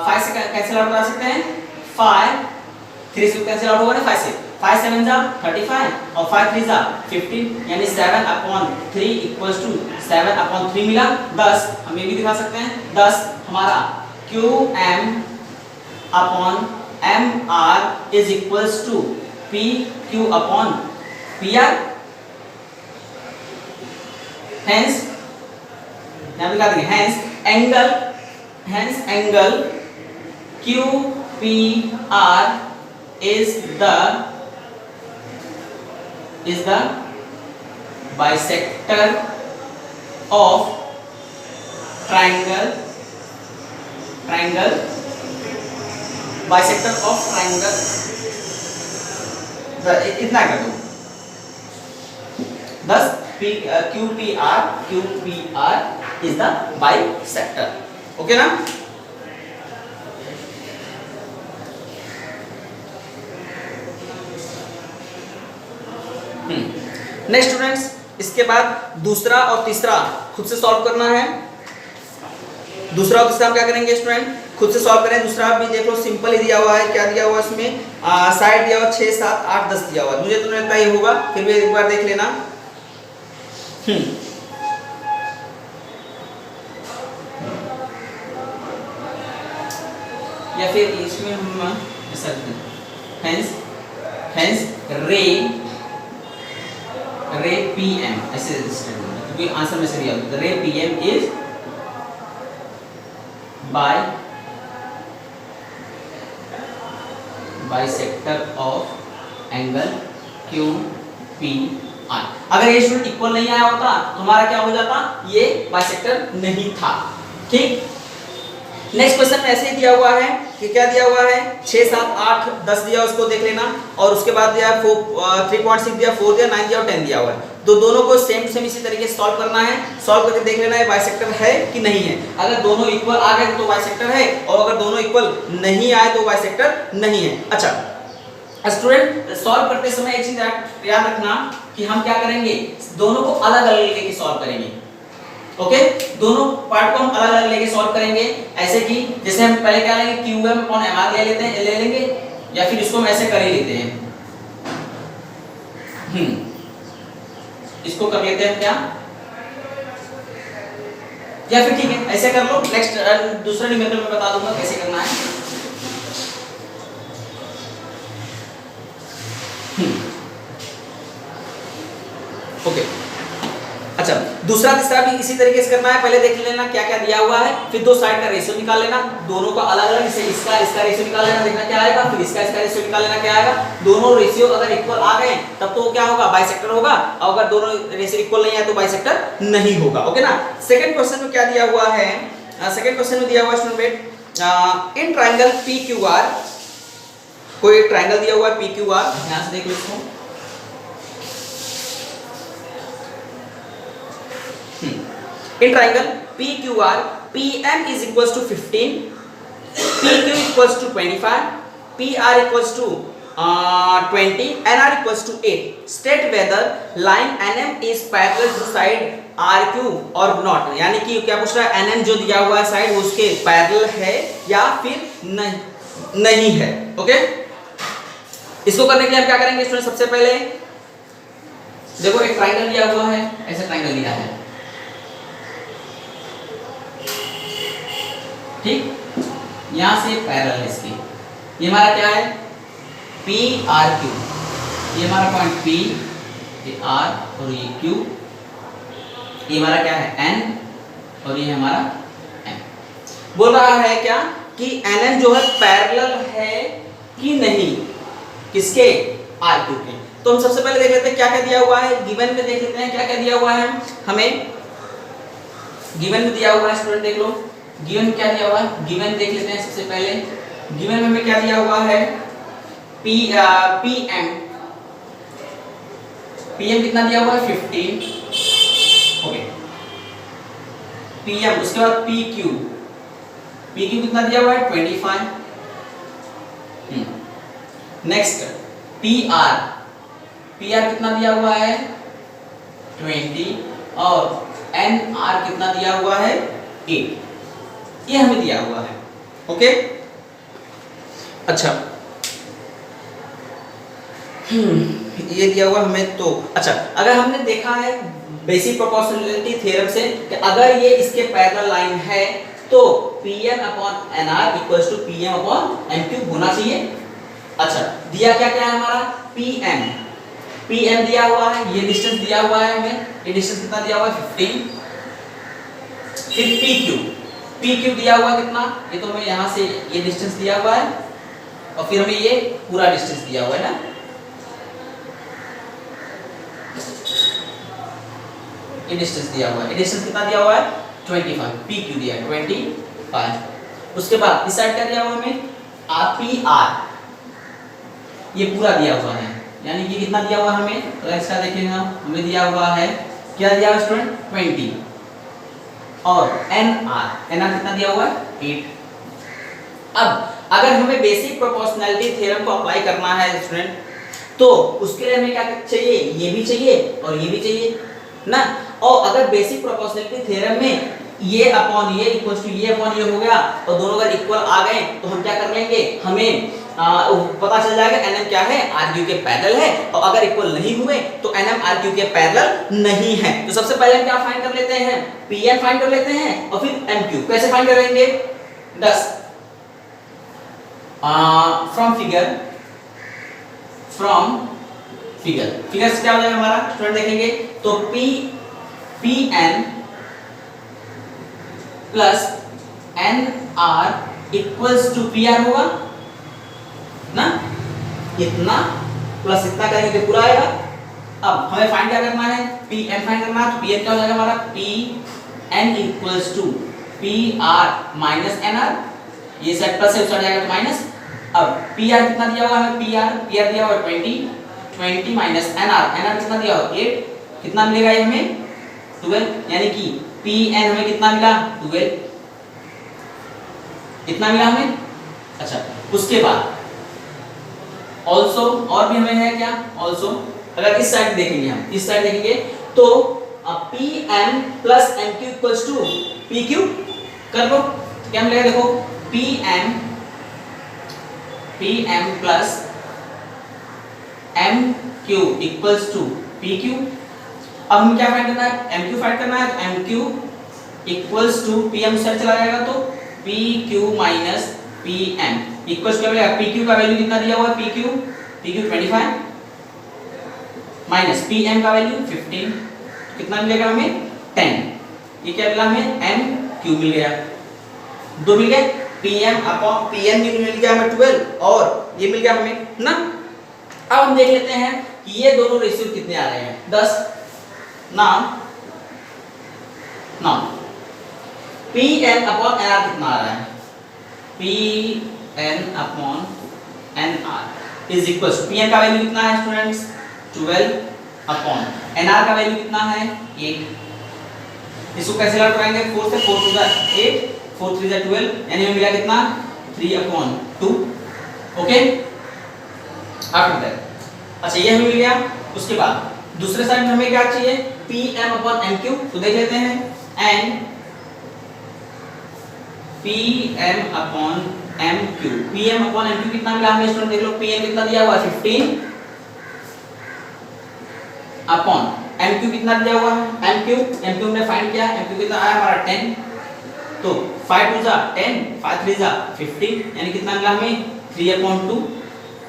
Speaker 1: 5 से कैंसिल आउट करा सकते हैं, 5 3 से कैंसिल आउट होगा ना 5 से, 5 7 जा 35 और 5 3 जा 15, यानी 7/3 इक्वल्स टू 7/3 मिला 10। हम ये भी दिखा सकते हैं 10 हमारा QM upon MR is equals to PQ upon PR। Hence यहाँ दिखा देंगे hence angle QPR is the bisector of triangle bisector of triangle इतना कर दो 10 QPR is the bisector। Okay ना। नेक्स्ट स्टूडेंट्स, इसके बाद दूसरा और तीसरा खुद से सॉल्व करना है। दूसरा और तीसरा हम क्या करेंगे स्टूडेंट, खुद से सॉल्व करें। दूसरा भी देख लो, सिंपल ही दिया हुआ है। क्या दिया हुआ है इसमें, साइड दिया हुआ 6 7 8 10 दिया हुआ है। मुझे तो नहीं लगता ये होगा, फिर भी एक बार देख लेना। या फिर इसमें हम ऐसा हेंस रे PM ऐसे क्योंकि आंसर में से दिया होता है। रे PM is bisector of angle QPR। अगर ये स्टूडेंट इक्वल नहीं आया होता तो हमारा क्या हो जाता, ये बाइसेक्टर नहीं था। ठीक। नेक्स्ट क्वेश्चन में ऐसे ही दिया हुआ है कि क्या दिया हुआ है, 6 7 8 10 दिया, उसको देख लेना। और उसके बाद दिया 3.6 दिया, 4 दिया, 9 दिया और 10 दिया हुआ है। तो दोनों को सेम टू सेम इसी तरीके से सॉल्व करना है। सॉल्व करके देख लेना है बाइसेक्टर है कि नहीं है। अगर दोनों इक्वल आ गए तो बाइसेक्टर है, और अगर दोनों इक्वल नहीं आए तो बाइसेक्टर नहीं है। अच्छा स्टूडेंट, सॉल्व करते समय एक चीज याद रखना कि हम क्या करेंगे, दोनों को अलग अलग लेके सॉल्व करेंगे। ओके, दोनों पार्ट को हम अलग अलग लेके सॉल्व करेंगे। ऐसे कि जैसे हम पहले क्या लेंगे, QM अपॉन MR ले लेंगे, या फिर इसको हम ऐसे कर ही लेते हैं। इसको कर लेते हैं क्या, या फिर ठीक है ऐसे कर लो। नेक्स्ट दूसरा न्यूमेरिकल में बता दूंगा कैसे करना है। ओके अच्छा, दूसरा तीसरा भी इसी तरीके से करना है। पहले देख लेना क्या क्या दिया हुआ है, फिर दो साइड का रेशियो निकाल लेना, दोनों का अलग अलग, जैसे इसका रेशियो निकाल लेना, देखना क्या आएगा, फिर इसका रेशियो निकाल लेना क्या आएगा। दोनों रेशियो अगर इक्वल आ गए तब तो क्या होगा, बाइसेक्टर होगा, और अगर दोनों रेशियो इक्वल नहीं है तो बाइसेक्टर नहीं होगा। ओके ना। सेकंड क्वेश्चन में क्या दिया हुआ है, सेकंड क्वेश्चन में दिया हुआ है स्टूडेंट, इन ट्रायंगल PQR, कोई ट्रायंगल दिया हुआ है PQR, ध्यान से देख लो इसको। In triangle PQR, PM is equals to 15, PQ equals to 25, PR equals to 20, NR equals to 8. State whether line NM is parallel to side RQ or not. यानी कि क्या पूछ रहा है, NM जो दिया हुआ है साइड उसके पैरेलल है या फिर नहीं है। ओके, इसको करने के लिए हम क्या करेंगे स्टूडेंट, सबसे पहले देखो एक ट्रायंगल दिया हुआ है, ऐसा ट्रायंगल दिया है, ठीक, यहां से पैरेलल है इसकी। ये हमारा क्या है, PRQ, ये हमारा पॉइंट P, ये R और ये Q, ये हमारा क्या है N और ये हमारा M। बोल रहा है क्या कि NN जो है पैरेलल है कि नहीं, किसके, RQ के। तो हम सबसे पहले देख लेते हैं क्या क्या दिया हुआ है, गिवन में देख लेते हैं क्या क्या दिया हुआ है। हमें गिवन में दिया हुआ है स्टूडेंट, देख लो गिवन क्या दिया हुआ है, गिवन देख लेते हैं सबसे पहले। गिवन में हमें क्या दिया हुआ है, PM कितना दिया हुआ है 15, ओके, PM, उसके बाद PQ कितना दिया हुआ है 25, नेक्स्ट PR कितना दिया हुआ है 20, और NR कितना दिया हुआ है 8, ये हमें दिया हुआ है। ओके अच्छा ये दिया हुआ हमें तो अच्छा, अगर हमने देखा है बेसिक प्रोपोर्शनलिटी थ्योरम से कि अगर ये इसके पैरेलल लाइन है तो Pn upon Nr equals to Pm upon M³ होना चाहिए। अच्छा, दिया क्या क्या है हमारा Pm, Pm दिया हुआ है, ये डिस्टेंस दिया हुआ है हमें, ये डिस्टेंस कितना दिया हुआ है 15। फिर PQ, PQ दिया हुआ कितना, ये तो हमें यहाँ से ये डिस्टेंस दिया हुआ है और फिर हमें ये पूरा डिस्टेंस दिया हुआ है ना, ये डिस्टेंस दिया हुआ है, ये डिस्टेंस कितना दिया हुआ है 25, PQ दिया है 25। उसके बाद इस साइड क्या दिया हुआ हमें PR, ये पूरा दिया हुआ है, यानी कि कितना दिया हुआ हमें, अगर इसका देखेंगे हमें दिया हुआ है क्या दिया हुआ स्टूडेंट 20 और NR कितना दिया हुआ है 8। अब अगर हमें बेसिक प्रोपोर्शनैलिटी थ्योरम को अप्लाई करना है स्टूडेंट तो उसके लिए हमें क्या चाहिए, ये भी चाहिए और ये भी चाहिए ना। और अगर बेसिक प्रोपोर्शनैलिटी थ्योरम में ये अपॉन ये इक्वल्स टू ये अपॉन ये हो गया और दोनों अगर इक्वल आ गए तो हम क्या कर लेंगे, हमें पता चल जाएगा nm क्या है rq के पैरेलल है, और अगर इक्वल नहीं हुए तो nm rq के पैरेलल नहीं है। तो सबसे पहले हम क्या फाइंड कर लेते हैं, pn फाइंड कर लेते हैं और फिर mq कैसे फाइंड करेंगे, 10 फ्रॉम फिगर से क्या हो जाएगा हमारा स्टूडेंट देखेंगे तो pn plus nr equals to pr होगा ना, इतना प्लस इतना करेंगे तो पूरा आएगा। अब हमें फाइंड क्या करना है, pn फाइंड करना है, तो pn क्या हो जाएगा हमारा pn equals to pr minus nr, ये साइड प्लस है उस साइड जाएगा तो माइनस। अब pr कितना दिया हुआ है, pr दिया हुआ है 20 माइनस nr कितना दिया हुआ 8, कितना मिलेगा ये हमें 12, यानी कि pn हमें कितना मिला 12, इतना मिला हमें। अच्छा, उसके बाद ऑल्सो और भी हमें है क्या, ऑल्सो अगर इस साइड देखेंगे, हम इस साइड देखेंगे तो pm plus mq equals to pq कर लो, क्या मिलेगा देखो pm plus mq equals to pq। अब हम क्या फाइंड करना है, mq फाइंड करना है, तो mq equals to pm side चला जाएगा तो pq माइनस pm इक्वल्स क्या मिलेगा, pq का वैल्यू कितना दिया हुआ है, pq 25 माइनस pm का वैल्यू 15, कितना मिलेगा हमें 10, ये क्या मिला हमें mq मिल गया, दो मिल गए, pm अपॉन pn मिल गया हमें 12 और ये मिल गया हमें ना। अब हम देख लेते हैं कि ये दोनों रेशियो कितने आ रहे हैं, 10 नाउ pn अपॉन nr कितना आ रहा है, pn upon nr is equal to pn का वैल्यू कितना है स्टूडेंट्स 12 अपॉन nr का वैल्यू कितना है 8। इसको कैसे लगा पाएंगे, 4 से 4 टू द 8 4 3 द 12, यानी हमें मिला कितना 3 अपॉन 2। ओके, आफ्टर दैट अच्छा ये हमें मिल गया। उसके बाद दूसरे साइड में हमें क्या चाहिए, pm अपॉन mq, तो देख लेते हैं एंड pm अपॉन mq कितना मिला हमें स्टूडेंट, देख लो pm कितना दिया हुआ है 15 अपॉन mq कितना दिया हुआ है, mq हमने फाइंड किया, mq कितना आया हमारा 10, तो 5 2 10 5 3 15, यानी कितना मिला हमें 3 अपॉन 2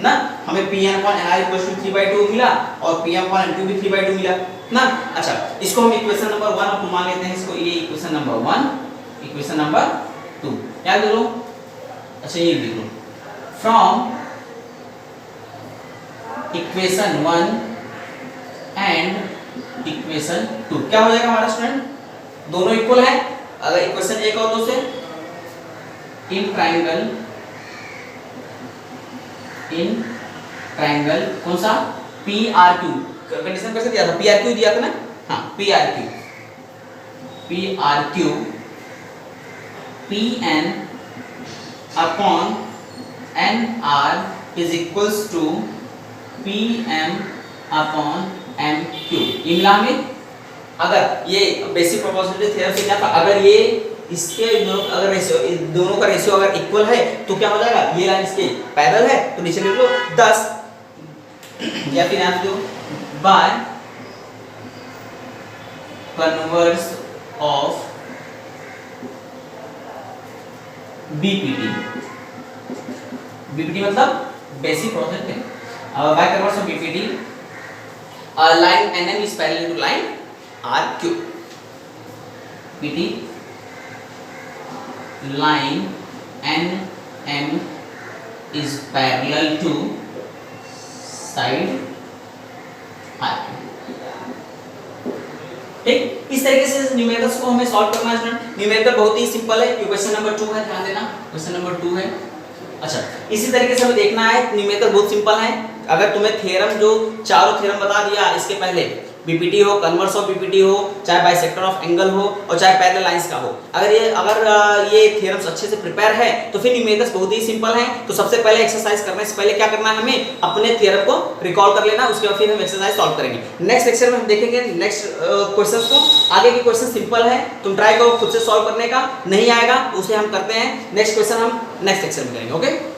Speaker 1: ना। हमें pn upon nr equal to 3/2 मिला और pm अपॉन mq भी 3/2 मिला ना। अच्छा, इसको हम इक्वेशन नंबर 1 अपन मान लेते हैं, इसको ये इक्वेशन नंबर 1 इक्वेशन नंबर 2 क्या लिख लो, अच्छा ये लिख लो फ्रॉम इक्वेशन 1 एंड इक्वेशन 2 क्या हो जाएगा हमारा स्टूडेंट, दोनों इक्वल है। अगर इक्वेशन 1 और 2 से इन ट्रायंगल कौन सा PRQ, कंडीशन कैसे दिया था, PRQ दिया था ना, हाँ PRQ PN upon NR is equals to PM upon MQ, ये मिला हमें। अगर ये बेसिक प्रोपोर्शनलिटी थ्योरम से क्या था, अगर ये इसके अगर रेशियो दोनों का रेशियो अगर इक्वल है तो क्या हो जाएगा, ये लाइन इसके पैरेलल है तो नीचे लिख लो 10 या फिर आप दो by converse of BPT. BPT मतलब बेसिक प्रोसेस है। By converse of BPT line NM is parallel to line RQ. PT line NM is parallel to side RQ. ठीक, इस तरीके से न्यूमेरिकल्स को हमें सॉल्व करना है स्टूडेंट। न्यूमेरिकल बहुत ही सिंपल है। क्वेश्चन नंबर 2 है, ध्यान देना, क्वेश्चन नंबर 2 है। अच्छा, इसी तरीके से हमें देखना है, न्यूमेरिकल बहुत सिंपल है। अगर तुम्हें थ्योरम जो चारों थ्योरम बता दिया इसके पहले, बीपीटी हो, कन्वर्स ऑफ बीपीटी हो, चाहे बाइसेक्टर ऑफ एंगल हो और चाहे पैरेलल लाइंस का हो, अगर ये थ्योरम्स अच्छे से प्रिपेयर है तो फिर न्यूमेरिकल्स बहुत ही सिंपल हैं। तो सबसे पहले एक्सरसाइज करने से पहले क्या करना है, हमें अपने थ्योरम को रिकॉल कर लेना, उसके बाद फिर हम एक्सरसाइज सॉल्व करेंगे। नेक्स्ट लेक्चर में हम देखेंगे नेक्स्ट क्वेश्चंस को। आगे के क्वेश्चन सिंपल है, तुम ट्राई करो खुद से सॉल्व करने का, नहीं आएगा उसे हम करते हैं नेक्स्ट क्वेश्चन हम नेक्स्ट लेक्चर में करेंगे। ओके।